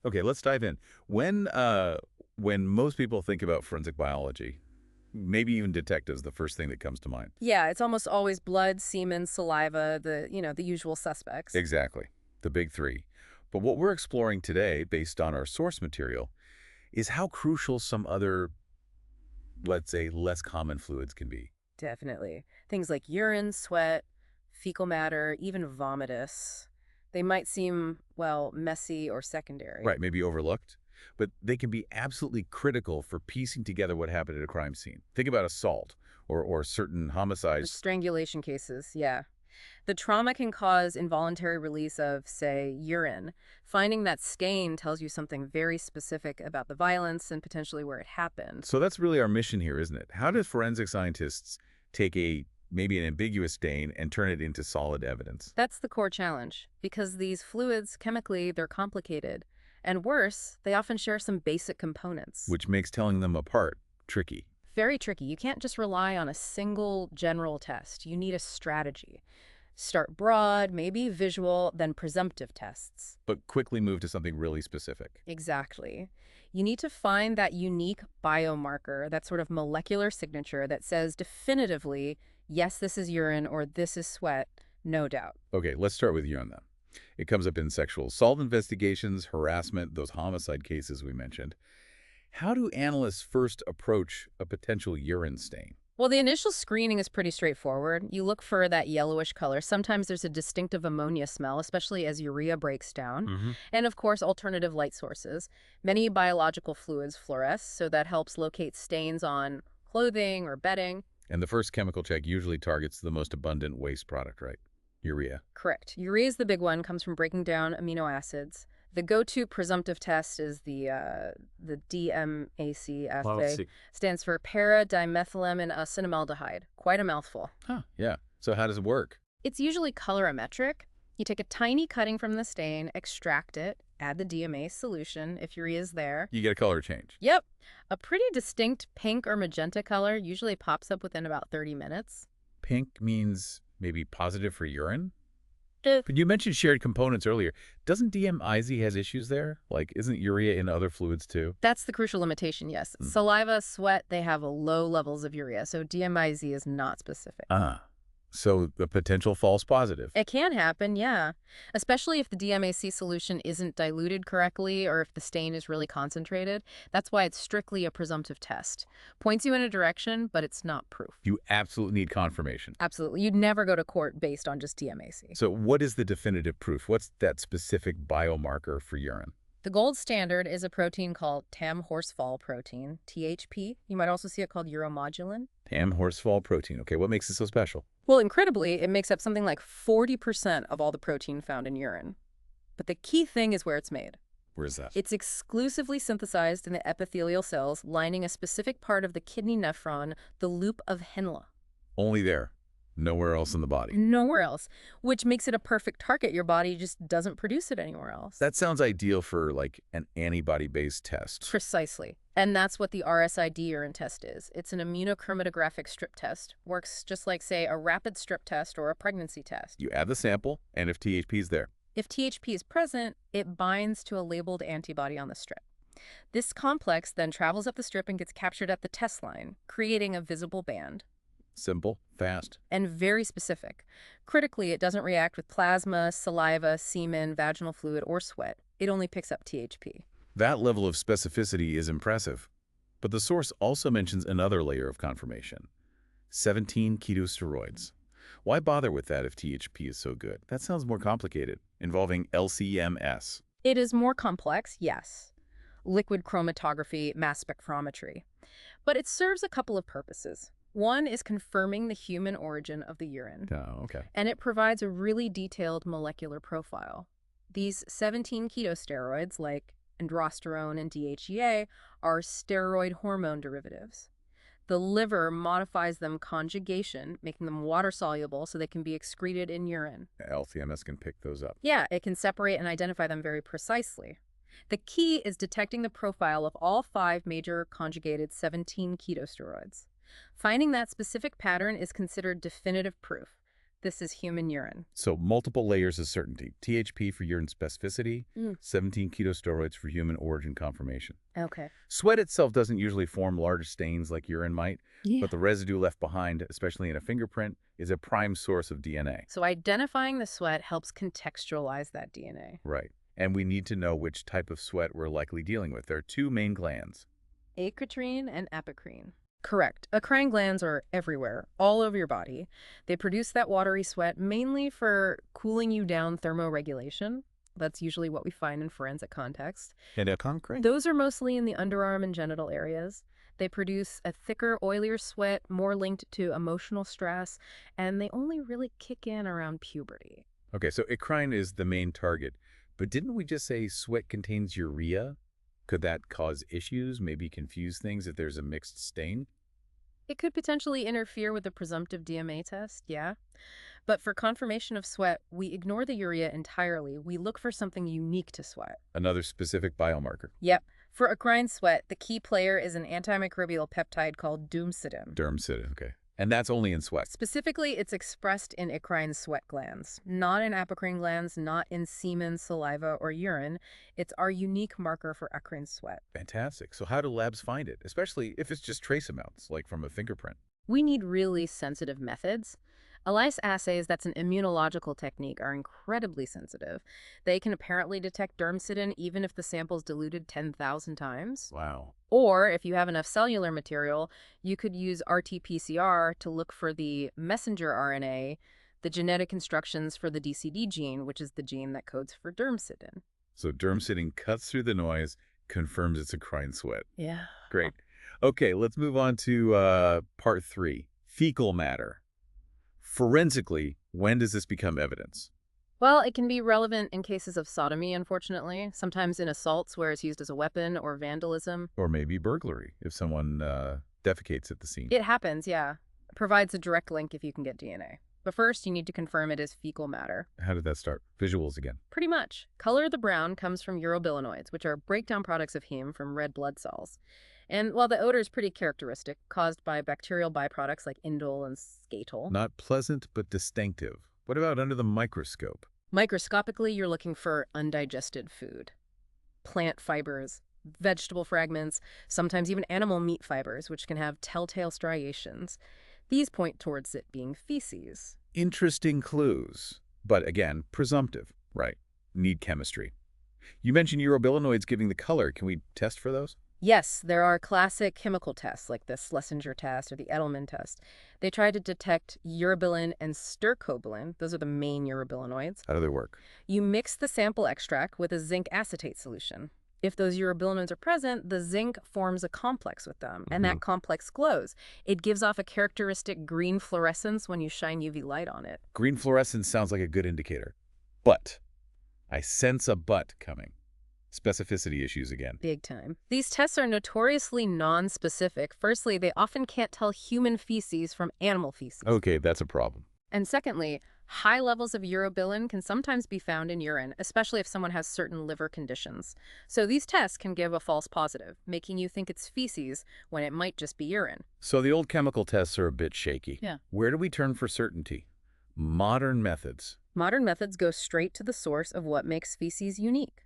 Okay, let's dive in. When most people think about forensic biology, maybe even detectives, the first thing that comes to mind. Yeah, it's almost always blood, semen, saliva, the usual suspects. Exactly, the big three. But what we're exploring today, based on our source material, is how crucial some other, let's say, less common fluids can be. Definitely. Things like urine, sweat, fecal matter, even vomitus. They might seem, well, messy or secondary. Right, maybe overlooked, but they can be absolutely critical for piecing together what happened at a crime scene. Think about assault or certain Like homicides. strangulation cases, yeah. The trauma can cause involuntary release of, say, urine. Finding that stain tells you something very specific about the violence and potentially where it happened. So that's really our mission here, isn't it? How do forensic scientists take maybe an ambiguous stain and turn it into solid evidence? That's the core challenge, because these fluids, chemically, they're complicated. And worse, they often share some basic components. Which makes telling them apart tricky. Very tricky. You can't just rely on a single general test. You need a strategy. Start broad, maybe visual, then presumptive tests. But quickly move to something really specific. Exactly. You need to find that unique biomarker, that sort of molecular signature that says definitively, yes, this is urine or this is sweat, no doubt. Okay, let's start with urine then. It comes up in sexual assault investigations, harassment, those homicide cases we mentioned. How do analysts first approach a potential urine stain? Well, the initial screening is pretty straightforward. You look for that yellowish color. Sometimes there's a distinctive ammonia smell, especially as urea breaks down. Hmm. And of course, alternative light sources. Many biological fluids fluoresce, so that helps locate stains on clothing or bedding. And the first chemical check usually targets the most abundant waste product, right? Urea. Correct. Urea is the big one, comes from breaking down amino acids. The go-to presumptive test is the DMAC assay. Stands for para-dimethylamine-acetaldehyde. Quite a mouthful. Huh, yeah. So how does it work? It's usually colorimetric. You take a tiny cutting from the stain, extract it, add the DMA solution if urea is there. You get a color change. Yep. A pretty distinct pink or magenta color usually pops up within about 30 minutes. Pink means maybe positive for urine? The But you mentioned shared components earlier. Doesn't DMIZ has issues there? Like, isn't urea in other fluids too? That's the crucial limitation, yes. Saliva, sweat, they have low levels of urea, so DMIZ is not specific. So the potential false positive. It can happen, yeah, especially if the DMAC solution isn't diluted correctly or if the stain is really concentrated. That's why it's strictly a presumptive test. Points you in a direction, but it's not proof. You absolutely need confirmation. Absolutely. You'd never go to court based on just DMAC. So what is the definitive proof? What's that specific biomarker for urine? The gold standard is a protein called Tamm Horsfall protein, THP. You might also see it called uromodulin. Tamm Horsfall protein. Okay, what makes it so special? Well, incredibly, it makes up something like 40% of all the protein found in urine. But the key thing is where it's made. Where is that? It's exclusively synthesized in the epithelial cells lining a specific part of the kidney nephron, the loop of Henle. Only there. Nowhere else in the body. Nowhere else, which makes it a perfect target. Your body just doesn't produce it anywhere else. That sounds ideal for, like, an antibody-based test. Precisely. And that's what the RSID urine test is. It's an immunochromatographic strip test. Works just like, say, a rapid strip test or a pregnancy test. You add the sample, and if THP is there. If THP is present, it binds to a labeled antibody on the strip. This complex then travels up the strip and gets captured at the test line, creating a visible band. Simple, fast. And very specific. Critically, it doesn't react with plasma, saliva, semen, vaginal fluid, or sweat. It only picks up THP. That level of specificity is impressive. But the source also mentions another layer of confirmation. 17 ketosteroids. Why bother with that if THP is so good? That sounds more complicated, involving LCMS. It is more complex, yes. Liquid chromatography, mass spectrometry. But it serves a couple of purposes. One is confirming the human origin of the urine. Oh, okay. And it provides a really detailed molecular profile. These 17 ketosteroids, like androsterone and DHEA, are steroid hormone derivatives. The liver modifies them conjugation, making them water-soluble so they can be excreted in urine. LCMS can pick those up. Yeah, it can separate and identify them very precisely. The key is detecting the profile of all 5 major conjugated 17 ketosteroids. Finding that specific pattern is considered definitive proof. This is human urine. So multiple layers of certainty. THP for urine specificity, 17 ketosteroids for human origin confirmation. Okay. Sweat itself doesn't usually form large stains like urine might, but the residue left behind, especially in a fingerprint, is a prime source of DNA. So identifying the sweat helps contextualize that DNA. Right. And we need to know which type of sweat we're likely dealing with. There are two main glands. Acritrine and epicrine. Correct. Acrine glands are everywhere, all over your body. They produce that watery sweat mainly for cooling you down thermoregulation. That's usually what we find in forensic context. And a concrete? Those are mostly in the underarm and genital areas. They produce a thicker, oilier sweat, more linked to emotional stress, and they only really kick in around puberty. Okay, so acrine is the main target. But didn't we just say sweat contains urea? Could that cause issues, maybe confuse things if there's a mixed stain? It could potentially interfere with the presumptive DMA test, yeah. But for confirmation of sweat, we ignore the urea entirely. We look for something unique to sweat. Another specific biomarker. Yep. For acrine sweat, the key player is an antimicrobial peptide called Dermcidin. Dermcidin, okay. And that's only in sweat. Specifically, it's expressed in acrine sweat glands, not in apocrine glands, not in semen, saliva, or urine. It's our unique marker for acrine sweat. Fantastic. So how do labs find it, especially if it's just trace amounts, like from a fingerprint? We need really sensitive methods. ELISA assays, that's an immunological technique, are incredibly sensitive. They can apparently detect dermcidin even if the sample's diluted 10,000 times. Wow. Or if you have enough cellular material, you could use RT-PCR to look for the messenger RNA, the genetic instructions for the DCD gene, which is the gene that codes for dermcidin. So dermcidin cuts through the noise, confirms it's acrine sweat. Yeah. Great. Okay, let's move on to part 3, fecal matter. Forensically, when does this become evidence? Well, it can be relevant in cases of sodomy, unfortunately, sometimes in assaults where it's used as a weapon or vandalism. Or maybe burglary, if someone defecates at the scene. It happens, yeah. It provides a direct link if you can get DNA. But first, you need to confirm it is fecal matter. How did that start? Visuals again. Pretty much. Color of the brown comes from urobilinoids, which are breakdown products of heme from red blood cells. And while the odor is pretty characteristic, caused by bacterial byproducts like indole and scatol. Not pleasant, but distinctive. What about under the microscope? Microscopically, you're looking for undigested food. Plant fibers, vegetable fragments, sometimes even animal meat fibers, which can have telltale striations. These point towards it being feces. Interesting clues. But again, presumptive, right? Need chemistry. You mentioned urobilinoids giving the color. Can we test for those? Yes, there are classic chemical tests like the Schlesinger test or the Edelman test. They try to detect urobilin and stercobilin. Those are the main urobilinoids. How do they work? You mix the sample extract with a zinc acetate solution. If those urobilinoids are present, the zinc forms a complex with them, and that complex glows. It gives off a characteristic green fluorescence when you shine UV light on it. Green fluorescence sounds like a good indicator. But I sense a but coming. Specificity issues again. Big time. These tests are notoriously non-specific. Firstly, they often can't tell human feces from animal feces. Okay, that's a problem. And secondly, high levels of urobilin can sometimes be found in urine, especially if someone has certain liver conditions. So these tests can give a false positive, making you think it's feces when it might just be urine. So the old chemical tests are a bit shaky. Yeah. Where do we turn for certainty? Modern methods. Modern methods go straight to the source of what makes feces unique.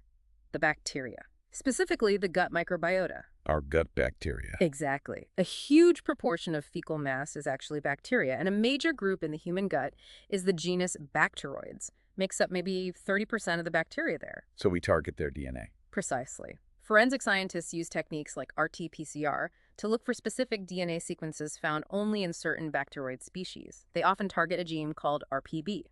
The bacteria, specifically the gut microbiota. Our gut bacteria. Exactly. A huge proportion of fecal mass is actually bacteria, and a major group in the human gut is the genus Bacteroids. Makes up maybe 30% of the bacteria there. So we target their DNA. Precisely. Forensic scientists use techniques like RT-PCR to look for specific DNA sequences found only in certain Bacteroid species. They often target a gene called RPB.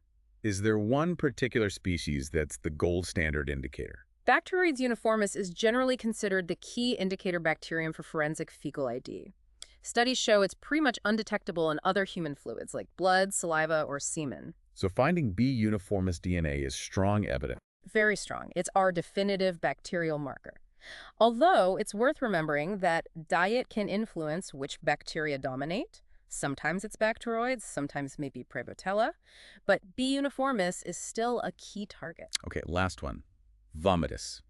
Is there one particular species that's the gold standard indicator? Bacteroides uniformis is generally considered the key indicator bacterium for forensic fecal ID. Studies show it's pretty much undetectable in other human fluids like blood, saliva, or semen. So finding B uniformis DNA is strong evidence. Very strong. It's our definitive bacterial marker. Although it's worth remembering that diet can influence which bacteria dominate. Sometimes it's Bacteroids, sometimes maybe Prevotella, but B uniformis is still a key target. Okay, last one. Vomitus.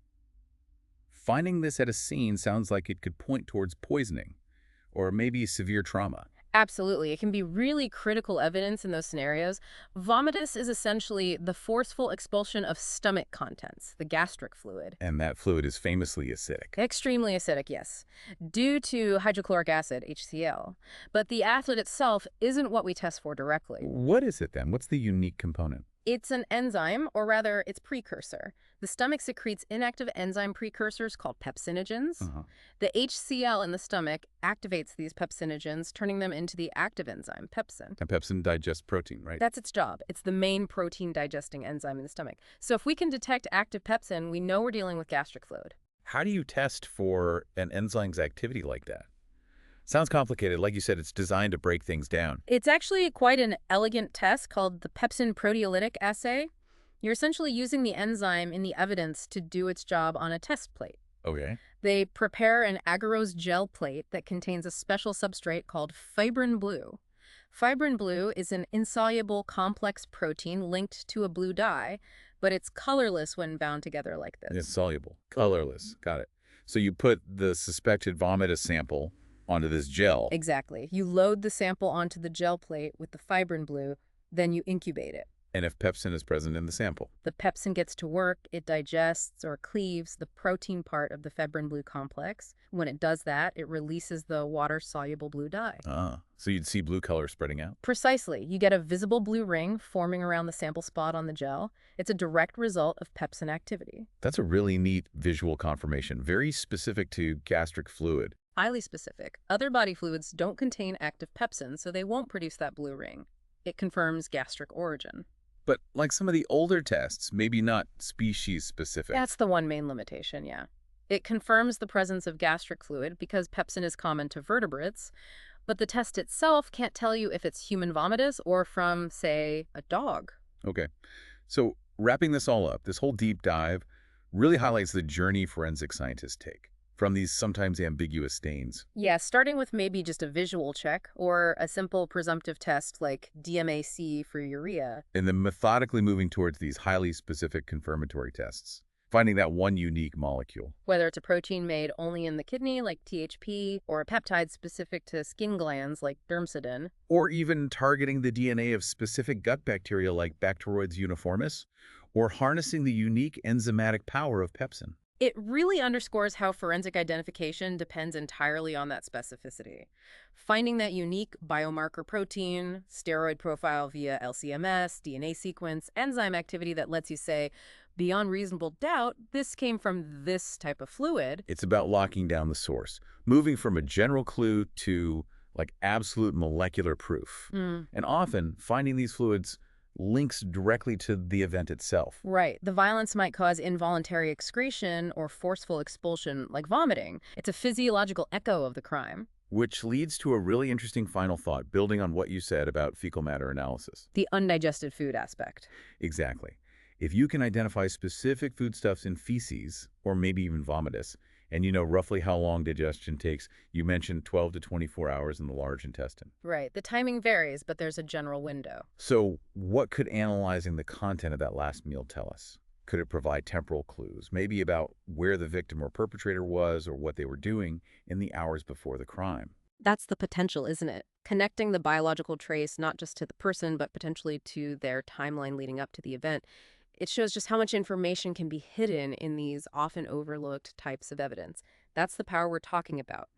Finding this at a scene sounds like it could point towards poisoning or maybe severe trauma. Absolutely. It can be really critical evidence in those scenarios. Vomitus is essentially the forceful expulsion of stomach contents, the gastric fluid. And that fluid is famously acidic. Extremely acidic, yes, due to hydrochloric acid, HCl. But the acid itself isn't what we test for directly. What is it then? What's the unique component? It's an enzyme, or rather, its precursor. The stomach secretes inactive enzyme precursors called pepsinogens. Uh-huh. The HCl in the stomach activates these pepsinogens, turning them into the active enzyme, pepsin. And pepsin digests protein, right? That's its job. It's the main protein-digesting enzyme in the stomach. So if we can detect active pepsin, we know we're dealing with gastric fluid. How do you test for an enzyme's activity like that? Sounds complicated. Like you said, it's designed to break things down. It's actually quite an elegant test called the pepsin proteolytic assay. You're essentially using the enzyme in the evidence to do its job on a test plate. Okay. They prepare an agarose gel plate that contains a special substrate called fibrin blue. Fibrin blue is an insoluble complex protein linked to a blue dye, but it's colorless when bound together like this. It's soluble, colorless. Got it. So you put the suspected vomitus sample onto this gel. Exactly. You load the sample onto the gel plate with the fibrin blue, then you incubate it. And if pepsin is present in the sample. The pepsin gets to work, it digests or cleaves the protein part of the fibrin blue complex. When it does that, it releases the water-soluble blue dye. So you'd see blue color spreading out? Precisely. You get a visible blue ring forming around the sample spot on the gel. It's a direct result of pepsin activity. That's a really neat visual confirmation, very specific to gastric fluid. Highly specific. Other body fluids don't contain active pepsin, so they won't produce that blue ring. It confirms gastric origin. But like some of the older tests, maybe not species specific. That's the one main limitation, yeah. It confirms the presence of gastric fluid because pepsin is common to vertebrates, but the test itself can't tell you if it's human vomitus or from, say, a dog. Okay. So wrapping this all up, this whole deep dive really highlights the journey forensic scientists take from these sometimes ambiguous stains. Yeah, starting with maybe just a visual check or a simple presumptive test like DMAC for urea. And then methodically moving towards these highly specific confirmatory tests, finding that one unique molecule. Whether it's a protein made only in the kidney like THP or a peptide specific to skin glands like Dermcidin. Or even targeting the DNA of specific gut bacteria like Bacteroides uniformis, or harnessing the unique enzymatic power of pepsin. It really underscores how forensic identification depends entirely on that specificity. Finding that unique biomarker protein, steroid profile via LC-MS, DNA sequence, enzyme activity that lets you say, beyond reasonable doubt, this came from this type of fluid. It's about locking down the source, moving from a general clue to like absolute molecular proof. And often finding these fluids links directly to the event itself. Right. The violence might cause involuntary excretion or forceful expulsion, like vomiting. It's a physiological echo of the crime. Which leads to a really interesting final thought, building on what you said about fecal matter analysis. The undigested food aspect. Exactly. If you can identify specific foodstuffs in feces, or maybe even vomitus, and you know roughly how long digestion takes, you mentioned 12 to 24 hours in the large intestine. Right. The timing varies, but there's a general window. So what could analyzing the content of that last meal tell us? Could it provide temporal clues, maybe about where the victim or perpetrator was or what they were doing in the hours before the crime? That's the potential, isn't it? Connecting the biological trace not just to the person, but potentially to their timeline leading up to the event. It shows just how much information can be hidden in these often overlooked types of evidence. That's the power we're talking about.